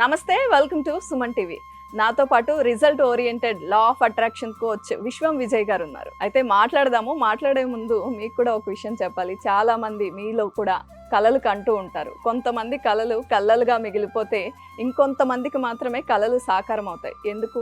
నమస్తే, welcome to Suman TV. నాతో పాటు result oriented law of attraction coach విశ్వం విజయ్ గారు ఉన్నారు. అయితే మాట్లాడే ముందు మీకు కూడా ఒక విషయం చెప్పాలి. చాలా మంది మీలో కూడా కలలు కంటూ ఉంటారు. కొంతమంది కలలు కలలుగా మిగిలిపోతే ఇంకొంతమందికి మాత్రమే కలలు సాకారం అవుతాయి. ఎందుకు?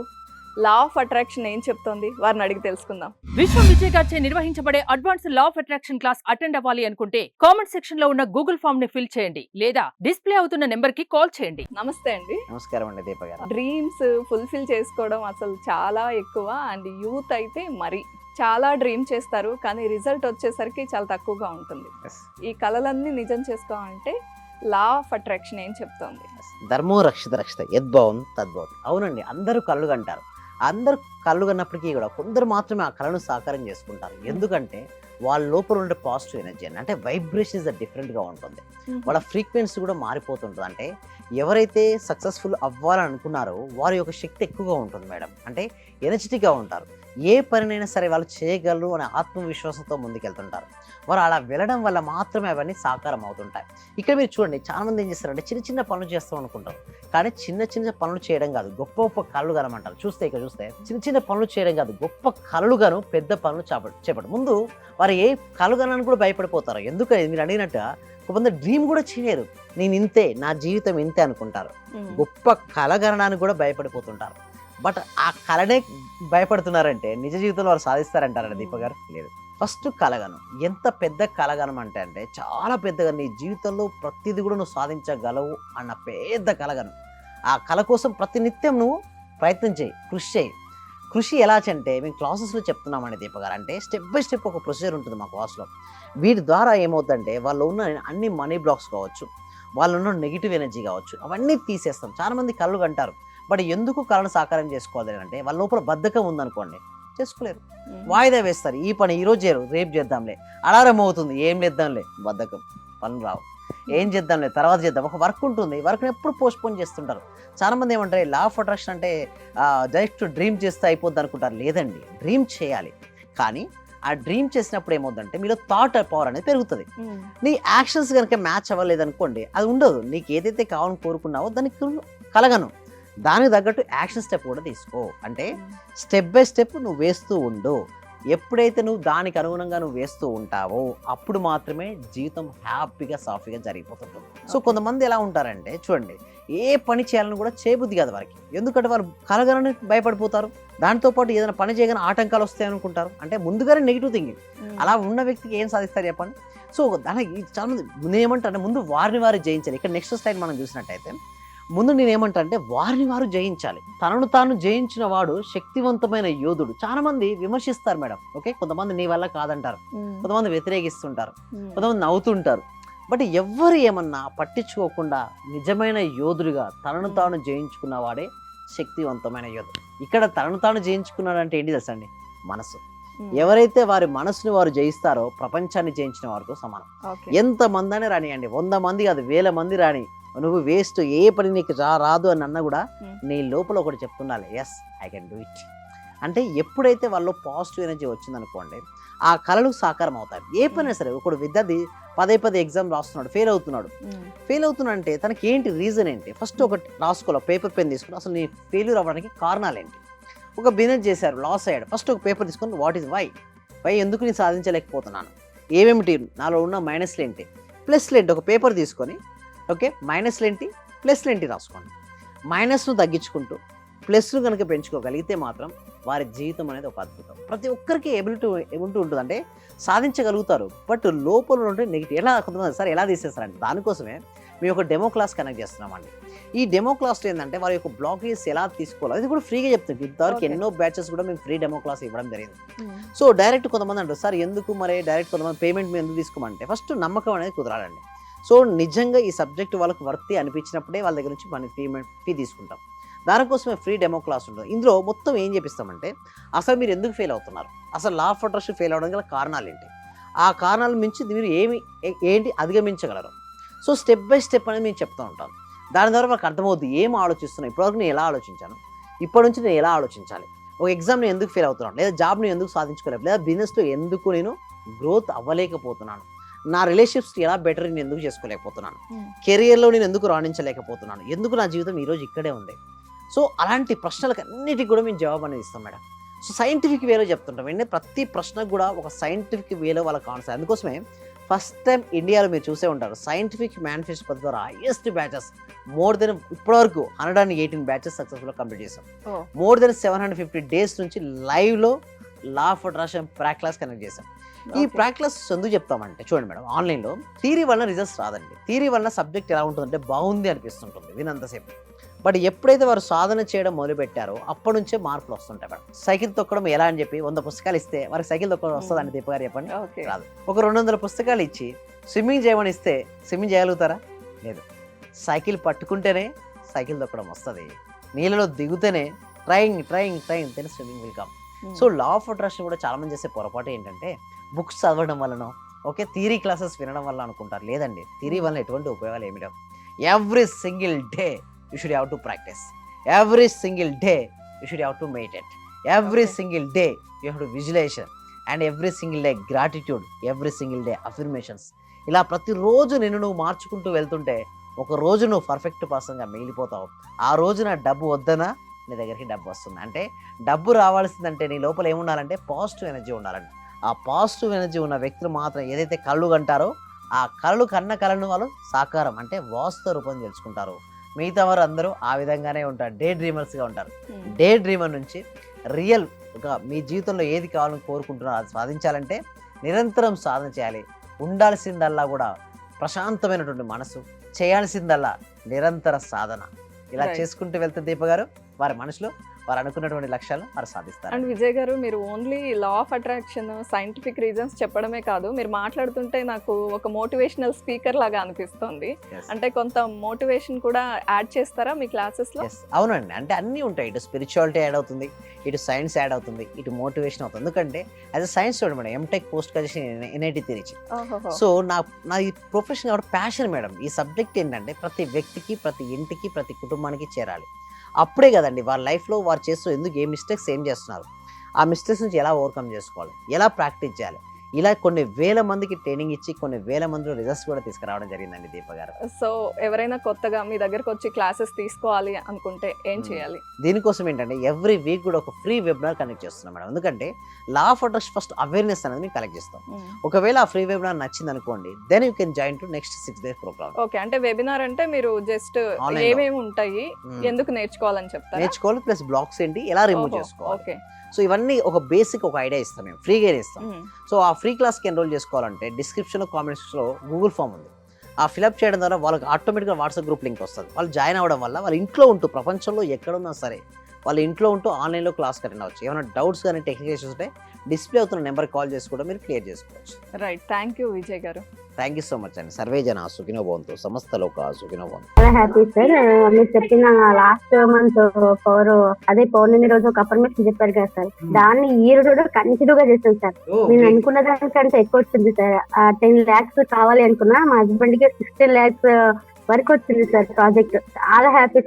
లా ఆఫ్ అట్రాక్షన్ ఏం చెప్తోంది? వారిని అడిగి తెలుసుకుందాం. విశ్వం విజయ్ గారిచే నిర్వహించబడే advance law of attraction class attend అవ్వాలి అనుకుంటే కామెంట్ సెక్షన్ లో ఉన్న గూగుల్ ఫామ్ ని ఫిల్ చేయండి లేదా డిస్ప్లే అవుతున్న నెంబర్ కి కాల్ చేయండి. నమస్తే అండి. నమస్కారం అండి దీప గారు. డ్రీమ్స్ ఫుల్ఫిల్ చేసుకోవడం అసలు చాలా ఎక్కువ, అండ్ యూత్ అయితే మరి చాలా డ్రీమ్ చేస్తారు, కానీ రిజల్ట్ వచ్చేసరికి చాలా తక్కువగా ఉంటుంది. ఈ కళలన్నీ నిజం చేసుకోవాలంటే లా ఆఫ్ అట్రాక్షన్ ఏం చెప్తోంది? ధర్మో రక్షిత రక్షిత యద్భవం తద్భవం. అవునండి, అందరూ కళ్ళు కంటారు. అందరు కళ్ళు కన్నప్పటికీ కూడా కొందరు మాత్రమే ఆ కళను సాకారం చేసుకుంటారు. ఎందుకంటే వాళ్ళ లోపల ఉండే పాజిటివ్ ఎనర్జీ అంటే వైబ్రేషన్స్ డిఫరెంట్గా ఉంటుంది. వాళ్ళ ఫ్రీక్వెన్సీ కూడా మారిపోతుంటుంది. అంటే ఎవరైతే సక్సెస్ఫుల్ అవ్వాలని అనుకున్నారో వారి యొక్క శక్తి ఎక్కువగా ఉంటుంది మేడం. అంటే ఎనర్జెటిక్గా ఉంటారు. ఏ పనినైనా సరే వాళ్ళు చేయగలరు అనే ఆత్మవిశ్వాసంతో ముందుకెళ్తుంటారు. వారు అలా వెళ్ళడం వల్ల మాత్రమే అవన్నీ సాకారం అవుతుంటాయి. ఇక్కడ మీరు చూడండి, చాలామంది ఏం చేస్తారంటే చిన్న చిన్న పనులు చేస్తాం అనుకుంటారు, కానీ చిన్న చిన్న పనులు చేయడం కాదు గొప్ప గొప్ప కళ్ళు కనమంటారు. చూస్తే చిన్న చిన్న పనులు చేయడం కాదు, గొప్ప కళ్ళుగాను పెద్ద పనులు చేపట్టు. ముందు వారు ఏ కలుగనని కూడా భయపడిపోతారు. ఎందుకని మీరు అడిగినట్టుగా కొంతమంది డ్రీమ్ కూడా చేయలేరు. నేను ఇంతే, నా జీవితం ఇంతే అనుకుంటారు. గొప్ప కలగనడానికి కూడా భయపడిపోతుంటారు. బట్ ఆ కళనే భయపడుతున్నారంటే నిజ జీవితంలో వారు సాధిస్తారంటారండి దీప గారు? లేదు. ఫస్ట్ కలగను ఎంత పెద్ద కలగనం అంటే చాలా పెద్దగా నీ జీవితంలో ప్రతిదీ కూడా నువ్వు సాధించగలవు అన్న పెద్ద కలగను. ఆ కళ కోసం ప్రతినిత్యం నువ్వు ప్రయత్నం చేయి, కృషి చేయి. కృషి ఎలా అంటే మేము క్లాసెస్లో చెప్తున్నామండి దీప గారు. అంటే స్టెప్ బై స్టెప్ ఒక ప్రొసీజర్ ఉంటుంది మా క్లాస్లో. వీటి ద్వారా ఏమవుతుందంటే వాళ్ళు ఉన్న అన్ని మనీ బ్లాక్స్ కావచ్చు, వాళ్ళు ఉన్న నెగిటివ్ ఎనర్జీ కావచ్చు, అవన్నీ తీసేస్తాం. చాలామంది కళ్ళు కంటారు, బట్ ఎందుకు కళను సాకారం చేసుకోవాలి అంటే వాళ్ళ లోపల బద్ధకం ఉందనుకోండి, చేసుకోలేరు. వాయిదా వేస్తారు. ఈ పని ఈరోజు చేయరు, రేపు చేద్దాంలే. అలారం అవుతుంది, ఏం చేద్దాంలే, బద్ధకం, పనులు రావు. ఏం చేద్దాంలే, తర్వాత చేద్దాం. ఒక వర్క్ ఉంటుంది, వర్క్ని ఎప్పుడు పోస్ట్పోన్ చేస్తుంటారు. చాలామంది ఏమంటారు లా ఆఫ్ అట్రాక్షన్ అంటే డైరెక్ట్ డ్రీమ్ చేస్తే అయిపోద్ది అనుకుంటారు. లేదండి, డ్రీమ్ చేయాలి. కానీ ఆ డ్రీమ్ చేసినప్పుడు ఏమవుతుందంటే మీలో థాట్ పవర్ అనేది పెరుగుతుంది. నీ యాక్షన్స్ కనుక మ్యాచ్ అవ్వలేదు అనుకోండి, అది ఉండదు. నీకు ఏదైతే కావాలని కోరుకున్నావో దానికి కలగను. దానికి తగ్గట్టు యాక్షన్ స్టెప్ కూడా తీసుకో. అంటే స్టెప్ బై స్టెప్ నువ్వు వేస్తూ ఉండు. ఎప్పుడైతే నువ్వు దానికి అనుగుణంగా నువ్వు వేస్తూ ఉంటావో అప్పుడు మాత్రమే జీవితం హ్యాపీగా సాఫీగా జరిగిపోతుంటుంది. సో కొంతమంది ఎలా ఉంటారంటే చూడండి, ఏ పని చేయాలని కూడా చేయబుద్ధి కాదు వారికి. ఎందుకంటే వారు కలగలని భయపడిపోతారు. దాంతోపాటు ఏదైనా పని చేయగానే ఆటంకాలు వస్తాయి అనుకుంటారు. అంటే ముందుగానే నెగిటివ్ థింకింగ్. అలా ఉన్న వ్యక్తికి ఏం సాధిస్తారు చెప్పండి? సో దానికి చాలా మంది నేనేమంటారంటే ముందు వారిని వారు జయించాలి. ఇక్కడ నెక్స్ట్ స్లైడ్ మనం చూసినట్టయితే ముందు నేనేమంటే వారిని వారు జయించాలి. తనను తాను జయించిన వాడు శక్తివంతమైన యోధుడు. చాలా మంది విమర్శిస్తారు మేడం. ఓకే, కొంతమంది నీ వల్ల కాదంటారు, కొంతమంది వ్యతిరేకిస్తుంటారు, కొంతమంది నవ్వుతుంటారు. బట్ ఎవ్వరు ఏమన్నా పట్టించుకోకుండా నిజమైన యోధుడిగా తనను తాను జయించుకున్న వాడే శక్తివంతమైన యోధుడు. ఇక్కడ తనను తాను జయించుకున్నాడంటే ఏంటి తెలుసా అండి? మనసు. ఎవరైతే వారి మనసుని వారు జయిస్తారో ప్రపంచాన్ని జయించిన వారితో సమానం. ఎంత మంది రానియండి, 100 మంది కాదు, 1000 మంది రాని, నువ్వు వేస్ట్, ఏ పని నీకు రాదు అని అన్నా కూడా నీ లోపల ఒకటి చెప్తుండాలి, yes I can do it. అంటే ఎప్పుడైతే వాళ్ళు పాజిటివ్ ఎనర్జీ వచ్చిందనుకోండి, ఆ కళలు సాకారం అవుతాయి. ఏ పని సరే, ఒకడు విద్యార్థి పదే ఎగ్జామ్ రాస్తున్నాడు, ఫెయిల్ అవుతున్నాడు అంటే తనకి ఏంటి రీజన్ ఏంటి? ఫస్ట్ ఒకటి రాసుకోవాలి, పేపర్ పెన్ తీసుకుని అసలు నీ ఫెయిల్యూర్ అవ్వడానికి కారణాలు ఏంటి. ఒక బిజినెస్ చేశారు, లాస్ అయ్యాడు, ఫస్ట్ ఒక పేపర్ తీసుకొని వాట్ ఈస్ వై ఎందుకు నేను సాధించలేకపోతున్నాను, ఏమేమిటి నాలో ఉన్న మైనస్లు ఏంటి, ప్లస్లు ఏంటి, ఒక పేపర్ తీసుకొని ఓకే మైనస్లు ఏంటి ప్లస్లు ఏంటి రాసుకోండి. మైనస్ను తగ్గించుకుంటూ ప్లస్ను కనుక పెంచుకోగలిగితే మాత్రం వారి జీవితం అనేది ఒక అద్భుతం. ప్రతి ఒక్కరికి ఎబిలిటీ ఉంటుంది, అంటే సాధించగలుగుతారు. బట్ లోపల ఉంటే నెగిటివ్ కొంతమంది సార్ ఎలా తీసేస్తారంటే దానికోసమే మేము ఒక డెమో క్లాస్ కనెక్ట్ చేస్తున్నామండి. ఈ డెమో క్లాస్లో ఏంటంటే వారి యొక్క బ్లాకేజ్ ఎలా తీసుకోవాలి అది కూడా ఫ్రీగా చెప్తుంది. ఇంతవరకు ఎన్నో బ్యాచెస్ కూడా మేము ఫ్రీ డెమో క్లాస్ ఇవ్వడం జరిగింది. సో డైరెక్ట్ కొంతమంది అంటారు సార్ ఎందుకు మరి డైరెక్ట్ కొంతమంది పేమెంట్ మేము ఎందుకు తీసుకోమంటే ఫస్ట్ నమ్మకం అనేది కుదరాలండి. సో నిజంగా ఈ సబ్జెక్ట్ వాళ్ళకు వర్తి అనిపించినప్పుడే వాళ్ళ దగ్గర నుంచి మనం ఫీ తీసుకుంటాం. దానికోసమే ఫ్రీ డెమో క్లాస్ ఉంటుంది. ఇందులో మొత్తం ఏం చేపిస్తామంటే అసలు మీరు ఎందుకు ఫెయిల్ అవుతున్నారు, అసలు లా ఆఫ్ అట్రాక్షన్ ఫెయిల్ అవడం గల కారణాలు ఏంటి, ఆ కారణాల మించి మీరు ఏంటి అధిగమించగలరు. సో స్టెప్ బై స్టెప్ అనేది మేము చెప్తూ ఉంటాం. దాని ద్వారా వాళ్ళకి అర్థమవుతుంది ఏం ఆలోచిస్తున్నాను, ఇప్పటివరకు నేను ఎలా ఆలోచించాను, ఇప్పటి నుంచి నేను ఎలా ఆలోచించాలి, ఒక ఎగ్జామ్ నేను ఎందుకు ఫెయిల్ అవుతున్నాను, లేదా జాబ్ నేను ఎందుకు సాధించుకోలేదు, లేదా బిజినెస్లో ఎందుకు నేను గ్రోత్ అవ్వలేకపోతున్నాను, నా రిలేషన్షిప్స్ ఎలా బెటర్ నేను ఎందుకు చేసుకోలేకపోతున్నాను, Hmm. కెరియర్లో నేను ఎందుకు రాణించలేకపోతున్నాను, ఎందుకు నా జీవితం ఈరోజు ఇక్కడే ఉంది. సో అలాంటి ప్రశ్నలకు అన్నిటికీ కూడా మేము జవాబు అనేది ఇస్తాం మేడం. సో సైంటిఫిక్ వేలో చెప్తుంటాం ఏంటంటే ప్రతి ప్రశ్నకు కూడా ఒక సైంటిఫిక్ వేలో వాళ్ళకి ఆన్సర్. అందుకోసమే ఫస్ట్ టైం ఇండియాలో మీరు చూసే ఉంటారు సైంటిఫిక్ మేనిఫెస్టో పద్ధతి ద్వారా హైయెస్ట్ బ్యాచెస్ మోర్ దెన్ ఇప్పటివరకు 118 బ్యాచెస్ సక్సెస్ఫుల్గా కంప్లీట్ చేసాం. Oh. మోర్ దెన్ 750 డేస్ నుంచి లైవ్లో లా of attraction Praak class connect చేసాం. ఈ Okay. ప్రాక్ క్లాస్ ఎందుకు చెప్తామంటే చూడండి మేడం, ఆన్లైన్లో థియరీ వల్ల రిజల్ట్స్ రాదండి. థియరీ వల్ల సబ్జెక్ట్ ఎలా ఉంటుందంటే బాగుంది అనిపిస్తుంటుంది వినంతసేపు, బట్ ఎప్పుడైతే వారు సాధన చేయడం మొదలు పెట్టారో అప్పటి నుంచే మార్పులు వస్తుంటాయి మేడం. సైకిల్ తొక్కడం ఎలా అని చెప్పి 100 పుస్తకాలు ఇస్తే వారికి సైకిల్ తొక్కడం వస్తుందండి దీప గారు చెప్పండి? Okay. రాదు. ఒక 200 పుస్తకాలు ఇచ్చి స్విమ్మింగ్ చేయమని ఇస్తే స్విమ్మింగ్ చేయగలుగుతారా? లేదు. సైకిల్ పట్టుకుంటేనే సైకిల్ తొక్కడం వస్తుంది, నీళ్ళలో దిగుతేనే trying then swimming will come. Hmm. So law of attraction కూడా చాలా మంది చేసే పొరపాటు ఏంటంటే బుక్స్ చదవడం వల్లనో ఓకే థియరీ క్లాసెస్ వినడం వల్ల అనుకుంటారు. లేదండి, థియరీ వల్ల ఎటువంటి ఉపయోగాలు ఏమిటో. Every single day you should have to practice, every single day you should have to meditate, every Okay. Single day you have to visualisation and every single day gratitude, every single day affirmations. ఇలా ప్రతిరోజు నిన్ను నువ్వు మార్చుకుంటూ వెళ్తుంటే ఒక రోజు నువ్వు perfect పర్సన్గా మిగిలిపోతావు. ఆ రోజున డబ్బు వద్దనా నీ దగ్గరికి డబ్బు వస్తుంది. అంటే డబ్బు రావాల్సిందంటే నీ లోపల ఏముండాలంటే పాజిటివ్ ఎనర్జీ ఉండాలండి. ఆ పాజిటివ్ ఎనర్జీ ఉన్న వ్యక్తులు మాత్రం ఏదైతే కళ్ళు కంటారో ఆ కళ్ళు కన్న కళను వాళ్ళు సాకారం అంటే వాస్తవ రూపం తెలుసుకుంటారు. మిగతా వారు అందరూ ఆ విధంగానే ఉంటారు, డే డ్రీమర్స్గా ఉంటారు. Hmm. డే డ్రీమర్ నుంచి రియల్ ఒక మీ జీవితంలో ఏది కావాలని కోరుకుంటున్నారో అది సాధించాలంటే నిరంతరం సాధన చేయాలి. ఉండాల్సిందల్లా కూడా ప్రశాంతమైనటువంటి మనసు, చేయాల్సిందల్లా నిరంతర సాధన. ఇలా Right. చేసుకుంటూ వెళ్తే దీప గారు వారి మనసులో వారు అనుకున్నటువంటి లక్ష్యాలు వారు సాధిస్తారు. అండ్ విజయ్ గారు, మీరు only law of attraction scientific reasons చెప్పడమే కాదు, మీరు మాట్లాడుతుంటే నాకు ఒక మోటివేషనల్ స్పీకర్ లాగా అనిపిస్తుంది. Yes. అంటే కొంత మోటివేషన్ కూడా యాడ్ చేస్తారా మీ క్లాసెస్ లో? Yes. అవునండి, అంటే అన్నీ ఉంటాయి. ఇటు స్పిరిచువాలిటీ యాడ్ అవుతుంది, ఇటు సైన్స్ యాడ్ అవుతుంది, ఇటు మోటివేషన్ అవుతుంది. ఎందుకంటే as a science student madam, M Tech post graduation NIT Trichy. ఓహోహో. సో నా ఈ ప్రొఫెషన్ కాబట్టి ప్యాషన్ మేడం. ఈ సబ్జెక్ట్ ఏంటంటే ప్రతి వ్యక్తికి, ప్రతి ఇంటికి, ప్రతి కుటుంబానికి చేరాలి. అప్పుడే కదండి వారి లైఫ్లో వారు చేస్తూ ఎందుకు ఏ మిస్టేక్స్ ఏం చేస్తున్నారు, ఆ మిస్టేక్స్ నుంచి ఎలా ఓవర్కమ్ చేసుకోవాలి, ఎలా ప్రాక్టీస్ చేయాలి, ఇలా కొన్ని వేల మందికి ట్రైనింగ్ ఇచ్చి కొన్ని వేల మందిలో రిజల్ట్స్ కూడా తీసుకురావడం జరిగిందండి దీప గారు. సో ఎవరైనా కొత్తగా మీ దగ్గరకు వచ్చి క్లాసెస్ తీసుకోవాలి అనుకుంటే ఏం చేయాలి? దీనికోసం ఏంటంటే ఎవ్రీ వీక్ కూడా ఒక ఫ్రీ వెబినార్ కనెక్ట్ చేస్తున్నాం మేడం. ఎందుకంటే లా ఆఫ్ అట్రాక్షన్ ఫస్ట్ అవేర్నెస్ అనేది మేము కలెక్ట్ చేస్తాం. ఒకవేళ ఆ ఫ్రీ వెబినార్ నచ్చింది అనుకోండి, then you can join to next 6 days programme. Okay, అంటే వెబినార్ అంటే మీరు జస్ట్ Online లో. ఏమేమి ఉంటాయి, ఎందుకు నేర్చుకోవాలని చెప్తారా? నేర్చుకోవాలి, ప్లస్ బ్లాక్స్ ఏంటి ఎలా రిమూవ్ ఓహో, చేసుకోవాలి. ఓకే. సో ఇవన్నీ ఒక బేసిక్ ఒక ఐడియా ఇస్తాం, మేము ఫ్రీగా ఇస్తాం. సో ఆ ఫ్రీ క్లాస్కి ఎన్రోల్ చేసుకోవాలంటే డిస్క్రిప్షన్లో కామెంట్స్లో గూగుల్ ఫామ్ ఉంది, ఆ ఫిలప్ చేయడం ద్వారా వాళ్ళకి ఆటోమేటిక్గా వాట్సాప్ గ్రూప్ లింక్ వస్తుంది. వాళ్ళు జాయిన్ అవ్వడం వల్ల వాళ్ళ ఇంట్లో ఉంటూ ప్రపంచంలో ఎక్కడున్నా సరే వాళ్ళ ఇంట్లో ఉంటూ ఆన్లైన్లో క్లాస్ అటెండ్ అవ్వచ్చు. ఏమైనా డౌట్స్ కానీ టెక్నికల్ ఇష్యూస్ ఉంటే డిస్ప్లే అవుతున్న నెంబర్కి కాల్ చేసి కూడా మీరు క్లియర్ చేసుకోవచ్చు. రైట్, థ్యాంక్ యూ విజయ్ గారు. థ్యాంక్ యూ సో మచ్ అండి. సర్వే జన సుఖినో భవంతు, సమస్త లోక సుఖినో భవంతు. చాలా హ్యాపీ సార్. మీరు చెప్పిన లాస్ట్ మంత్ పౌర్ణమి రోజు ఒక అఫర్మేషన్ చెప్పారు కదా సార్, దాన్ని ఈ రోజు కంటిన్యూ గా చేస్తాను సార్. నేను అనుకున్న దానికంటే ఎక్కువ వచ్చింది సార్. 10 lakhs కావాలి అనుకున్నా, మా హస్బెండ్ కి 16 lakhs వరకు వచ్చింది సార్ ప్రాజెక్ట్. చాలా హ్యాపీ